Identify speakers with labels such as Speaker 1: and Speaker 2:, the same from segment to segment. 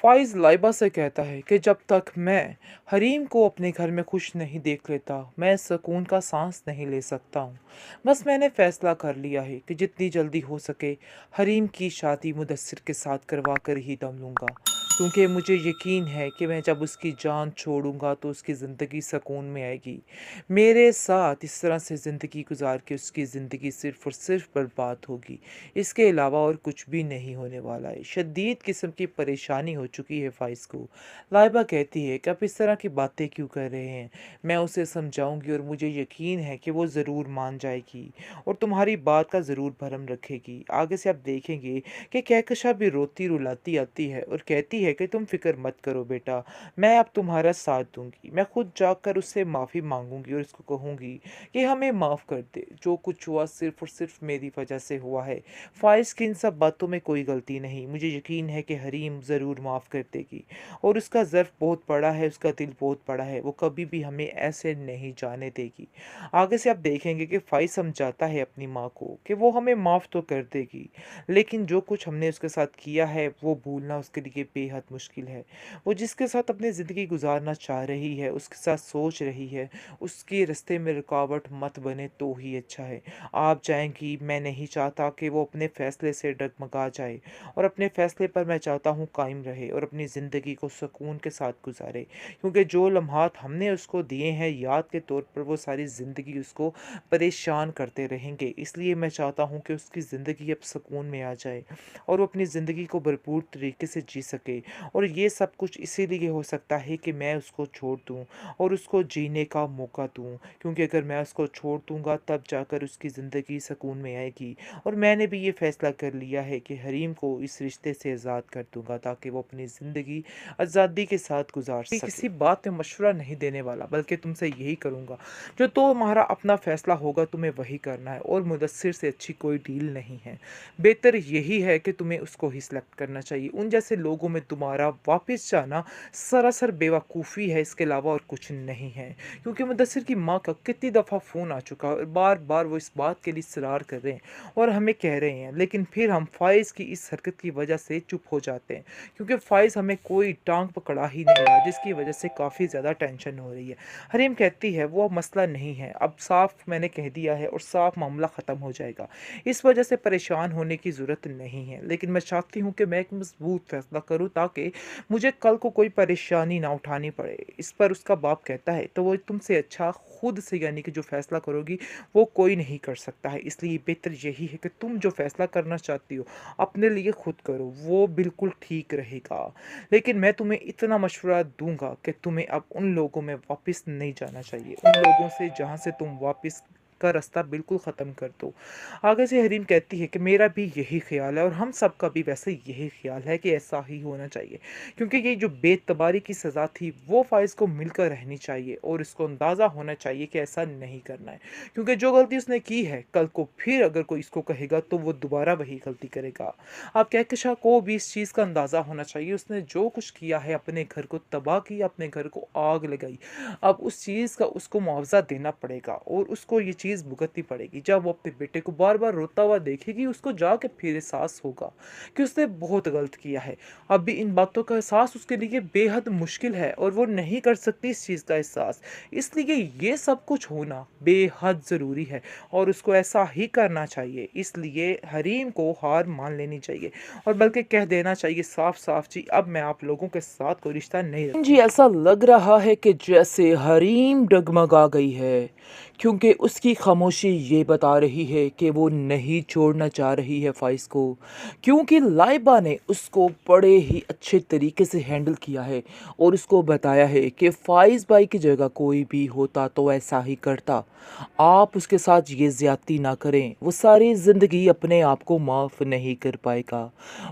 Speaker 1: फ़ाइज़ लाइबा से कहता है कि जब तक मैं हरीम को अपने घर में खुश नहीं देख लेता, मैं सुकून का सांस नहीं ले सकता हूँ। बस मैंने फ़ैसला कर लिया है कि जितनी जल्दी हो सके हरीम की शादी मुदस्सिर के साथ करवा कर ही दम लूँगा। क्योंकि मुझे यकीन है कि मैं जब उसकी जान छोड़ूँगा तो उसकी ज़िंदगी सुकून में आएगी। मेरे साथ इस तरह से ज़िंदगी गुज़ार के उसकी ज़िंदगी सिर्फ़ और सिर्फ़ बर्बाद होगी। इसके अलावा और कुछ भी नहीं होने वाला है। शदीद किस्म की परेशानी हो चुकी है फ़ाइज़ को। लाइबा कहती है कि आप इस तरह की बातें क्यों कर रहे हैं? मैं उसे समझाऊँगी और मुझे यकीन है कि वो ज़रूर मान जाएगी और तुम्हारी बात का ज़रूर भरम रखेगी। आगे से आप देखेंगे कि कहकशा भी रोती रुलाती आती है और कहती है कि तुम फ़िक्र मत करो बेटा, मैं अब तुम्हारा साथ दूँगी। मैं खुद जाकर उससे माफ़ी माँगूँगी और उसको कहूँगी कि हमें माफ़ कर दे। जो कुछ हुआ सिर्फ़ और सिर्फ़ मेरी वजह से हुआ है। फ़ाइज़ की इन सब बातों में कोई गलती नहीं। मुझे यकीन है कि हरीम ज़रूर माफ़ कर देगी और उसका ज़र्फ़ बहुत बड़ा है, उसका दिल बहुत बड़ा है, वो कभी भी हमें ऐसे नहीं जाने देगी। आगे से आप देखेंगे कि फ़ाइज़ समझाता है अपनी माँ को कि वो हमें माफ़ तो कर देगी, लेकिन जो कुछ हमने उसके साथ किया है, वो भूलना उसके लिए बेहद मुश्किल है। वो जिसके साथ अपनी ज़िंदगी गुज़ारना चाह रही है, उसके साथ सोच रही है, उसके रास्ते में रुकावट मत बने तो ही अच्छा है। आप चाहेंगी, मैं नहीं चाहता कि वो अपने फ़ैसले से डगमगा जाए और अपने फ़ैसले पर मैं चाहता हूँ कायम रहे और अपनी ज़िंदगी को सुकून के साथ गुज़ारे। क्योंकि जो लम्हात हमने उसको दिए हैं याद के तौर पर, वो सारी ज़िंदगी उसको परेशान करते रहेंगे। इसलिए मैं चाहता हूँ कि उसकी ज़िंदगी अब सुकून में आ जाए और वो अपनी ज़िंदगी को भरपूर तरीके से जी सके। और ये सब कुछ इसीलिए हो सकता है कि मैं उसको छोड़ दूँ और उसको जीने का मौका दूँ, क्योंकि अगर मैं उसको छोड़ दूँगा तब जाकर उसकी ज़िंदगी सुकून में आएगी। और मैंने भी ये फ़ैसला कर लिया है कि हरीम को इस रिश्ते से आज़ाद कर दूँगा ताकि वो अपनी ज़िंदगी आज़ादी के साथ गुज़ार सके। किसी बात में मशवरा नहीं देने वाला, बल्कि तुमसे यही करूँगा, जो तुम्हारा अपना फ़ैसला होगा तुम्हें वही करना है और मुदस्सिर से अच्छी कोई डील नहीं है। बेहतर यही है कि तुम्हें उसको ही सिलेक्ट करना चाहिए। उन जैसे लोगों में तुम्हारा वापस जाना सरासर बेवकूफ़ी है, इसके अलावा और कुछ नहीं है। क्योंकि मुदस्सिर की माँ का कितनी दफ़ा फ़ोन आ चुका है और बार-बार वो इस बात के लिए इसरार कर रहे हैं और हमें कह रहे हैं, लेकिन फिर हम फ़ाइज़ की इस हरकत की वजह से चुप हो जाते हैं। क्योंकि फ़ाइज़ हमें कोई टाँग पकड़ा ही नहीं रहा, जिसकी वजह से काफ़ी ज़्यादा टेंशन हो रही है। हरीम कहती है वो मसला नहीं है, अब साफ़ मैंने कह दिया है और साफ़ मामला ख़त्म हो जाएगा। इस वजह से परेशान होने की ज़रूरत नहीं है, लेकिन मैं चाहती हूँ कि मैं एक मज़बूत फ़ैसला करूँ ताकि मुझे कल को कोई परेशानी ना उठानी पड़े। इस पर उसका बाप कहता है, तो वो तुमसे अच्छा खुद से, यानी कि जो फ़ैसला करोगी वो कोई नहीं कर सकता है। इसलिए बेहतर यही है कि तुम जो फ़ैसला करना चाहती हो अपने लिए खुद करो, वो बिल्कुल ठीक रहेगा। लेकिन मैं तुम्हें इतना मशवरा दूँगा कि तुम्हें अब उन लोगों में वापस नहीं जाना चाहिए। उन लोगों से जहाँ से तुम वापस का रास्ता बिल्कुल ख़त्म कर दो। आगे से हरीम कहती है कि मेरा भी यही ख़्याल है और हम सब का भी वैसे यही ख़्याल है कि ऐसा ही होना चाहिए। क्योंकि ये जो बेतबारी की सज़ा थी वो फ़ाइज़ को मिलकर रहनी चाहिए और इसको अंदाज़ा होना चाहिए कि ऐसा नहीं करना है। क्योंकि जो गलती उसने की है, कल को फिर अगर कोई इसको कहेगा तो वो दोबारा वही गलती करेगा। अब कहकशा को भी इस चीज़ का अंदाज़ा होना चाहिए, उसने जो कुछ किया है, अपने घर को तबाह किया, अपने घर को आग लगाई। अब उस चीज़ का उसको मुआवज़ा देना पड़ेगा और उसको ये चीज़ भुगतनी पड़ेगी। जब वो अपने बेटे को बार-बार रोता हुआ देखेगी, उसको जाके फिर एहसास होगा कि उसने बहुत गलत किया है। अभी इन बातों का एहसास उसके लिए बेहद मुश्किल है और वो नहीं कर सकती इस चीज़ का एहसास। इसलिए ये सब कुछ होना बेहद ज़रूरी है और उसको ऐसा ही करना चाहिए। इसलिए हरीम को हार मान लेनी चाहिए और बल्कि कह देना चाहिए साफ-साफ, जी अब मैं आप लोगों के साथ कोई रिश्ता नहीं रखूँगी। जी, ऐसा लग रहा है कि जैसे हरीम डगमगा गई है, क्योंकि उसकी खामोशी ये बता रही है कि वो नहीं छोड़ना चाह रही है फ़ाइज़ को। क्योंकि लाइबा ने उसको बड़े ही अच्छे तरीके से हैंडल किया है और उसको बताया है कि फ़ाइज़ भाई की जगह कोई भी होता तो ऐसा ही करता। आप उसके साथ ये ज़्यादती ना करें, वो सारी ज़िंदगी अपने आप को माफ़ नहीं कर पाएगा।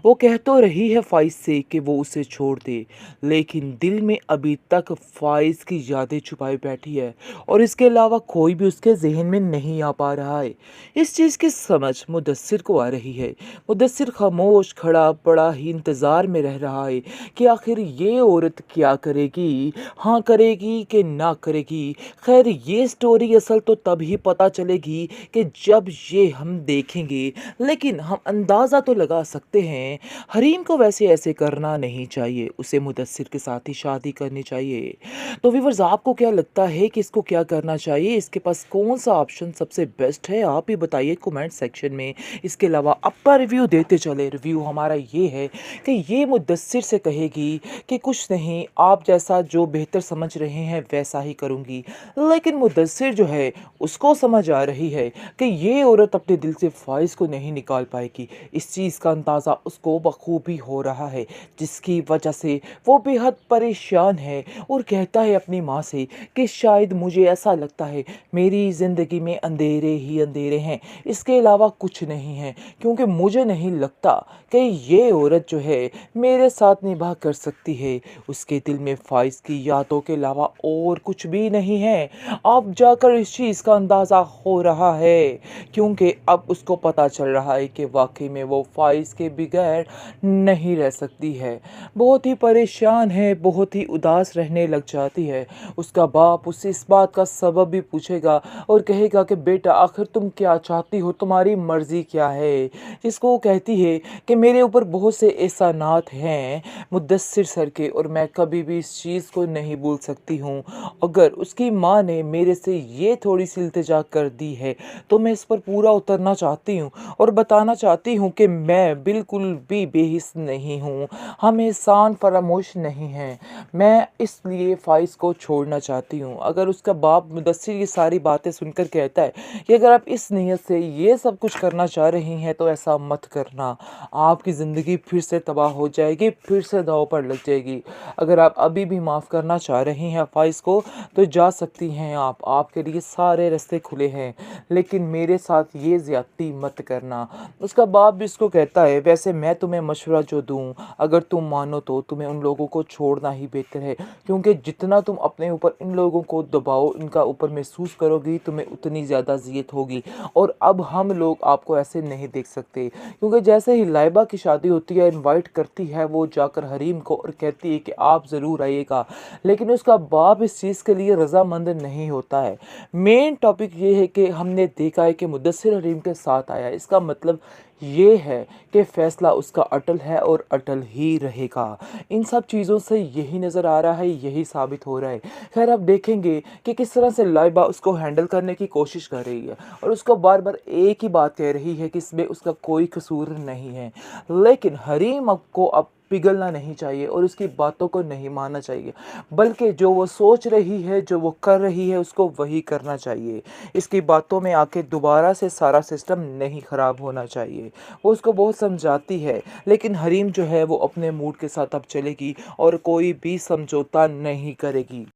Speaker 1: वो कह तो रही है फ़ाइज़ से कि वो उसे छोड़ दे, लेकिन दिल में अभी तक फ़ाइज़ की यादें छुपाई बैठी है और इसके अलावा कोई भी उसके ज़हन में में नहीं आ पा रहा है। इस चीज़ की समझ मुदस्सिर को आ रही है। मुदस्सिर खामोश खड़ा बड़ा ही इंतज़ार में रह रहा है कि आखिर ये औरत क्या करेगी, हाँ करेगी कि ना करेगी। खैर ये स्टोरी असल तो तभी पता चलेगी कि जब ये हम देखेंगे, लेकिन हम अंदाज़ा तो लगा सकते हैं हरीम को वैसे ऐसे करना नहीं चाहिए, उसे मुदस्सिर के साथ ही शादी करनी चाहिए। तो व्यूअर्स आपको क्या लगता है कि इसको क्या करना चाहिए, इसके पास कौन सा ऑप्शन सबसे बेस्ट है, आप ही बताइए कमेंट सेक्शन में। इसके अलावा आपका रिव्यू देते चले। रिव्यू हमारा ये है कि ये मुदस्सिर से कहेगी कि कुछ नहीं, आप जैसा जो बेहतर समझ रहे हैं वैसा ही करूँगी, लेकिन मुदस्सिर जो है उसको समझ आ रही है कि ये औरत अपने दिल से फ़ाइज़ को नहीं निकाल पाएगी। इस चीज़ का अंदाज़ा उसको बखूबी हो रहा है, जिसकी वजह से वो बेहद परेशान है और कहता है अपनी माँ से कि शायद मुझे ऐसा लगता है मेरी ज़िंदगी में अंधेरे ही अंधेरे हैं, इसके अलावा कुछ नहीं है, क्योंकि मुझे नहीं लगता कि ये औरत जो है मेरे साथ निभा कर सकती है। उसके दिल में फ़ाइज़ की यादों के अलावा और कुछ भी नहीं है। अब जाकर इस चीज़ का अंदाज़ा हो रहा है, क्योंकि अब उसको पता चल रहा है कि वाक़ई में वो फ़ाइज़ के बगैर नहीं रह सकती है। बहुत ही परेशान है, बहुत ही उदास रहने लग जाती है। उसका बाप उससे इस बात का सबब भी पूछेगा और कहेगा कि बेटा आखिर तुम क्या चाहती हो, तुम्हारी मर्ज़ी क्या है? जिसको वो कहती है कि मेरे ऊपर बहुत से एहसानात हैं मुदस्सिर सर के, और मैं कभी भी इस चीज़ को नहीं भूल सकती हूँ। अगर उसकी माँ ने मेरे से ये थोड़ी-सी इल्तिजा कर दी है, तो मैं इस पर पूरा उतरना चाहती हूँ और बताना चाहती हूँ कि मैं बिल्कुल भी बेहिस नहीं हूँ, हम एहसान फरामोश नहीं हैं। मैं इसलिए फ़ाइज़ को छोड़ना चाहती हूँ। अगर उसका बाप मुदस्सिर ये सारी बातें सुनकर कहता है कि अगर आप इस नीयत से ये सब कुछ करना चाह रही हैं तो ऐसा मत करना, आपकी ज़िंदगी फिर से तबाह हो जाएगी, फिर से दाँव पर लग जाएगी। अगर आप अभी भी माफ़ करना चाह रही हैं फ़ाइज़ को तो जा सकती हैं आप, आपके लिए सारे रास्ते खुले हैं, लेकिन मेरे साथ ये ज़्यादती मत करना। उसका बाप भी उसको कहता है वैसे मैं तुम्हें मशवरा जो दूँ, अगर तुम मानो तो तुम्हें उन लोगों को छोड़ना ही बेहतर है, क्योंकि जितना तुम अपने ऊपर इन लोगों को दबाओ, इनका ऊपर महसूस करोगी, तुम्हें उतनी ज़्यादा अज़ियत होगी। और अब हम लोग आपको ऐसे नहीं देख सकते, क्योंकि जैसे ही लाइबा की शादी होती है, इनवाइट करती है वो जाकर हरीम को और कहती है कि आप ज़रूर आइएगा, लेकिन उसका बाप इस चीज़ के लिए रज़ामंद नहीं होता है। मेन टॉपिक ये है कि हमने देखा है कि मुदस्सिर हरीम के साथ आया, इसका मतलब ये है कि फ़ैसला उसका अटल है और अटल ही रहेगा। इन सब चीज़ों से यही नज़र आ रहा है, यही साबित हो रहा है। खैर आप देखेंगे कि किस तरह से लाइबा उसको हैंडल करने की कोशिश कर रही है और उसको बार-बार एक ही बात कह रही है कि इसमें उसका कोई कसूर नहीं है। लेकिन हरीम को अब पिघलना नहीं चाहिए और उसकी बातों को नहीं मानना चाहिए, बल्कि जो वो सोच रही है, जो वो कर रही है, उसको वही करना चाहिए। इसकी बातों में आके दोबारा से सारा सिस्टम नहीं ख़राब होना चाहिए। वो उसको बहुत समझाती है, लेकिन हरीम जो है वो अपने मूड के साथ अब चलेगी और कोई भी समझौता नहीं करेगी।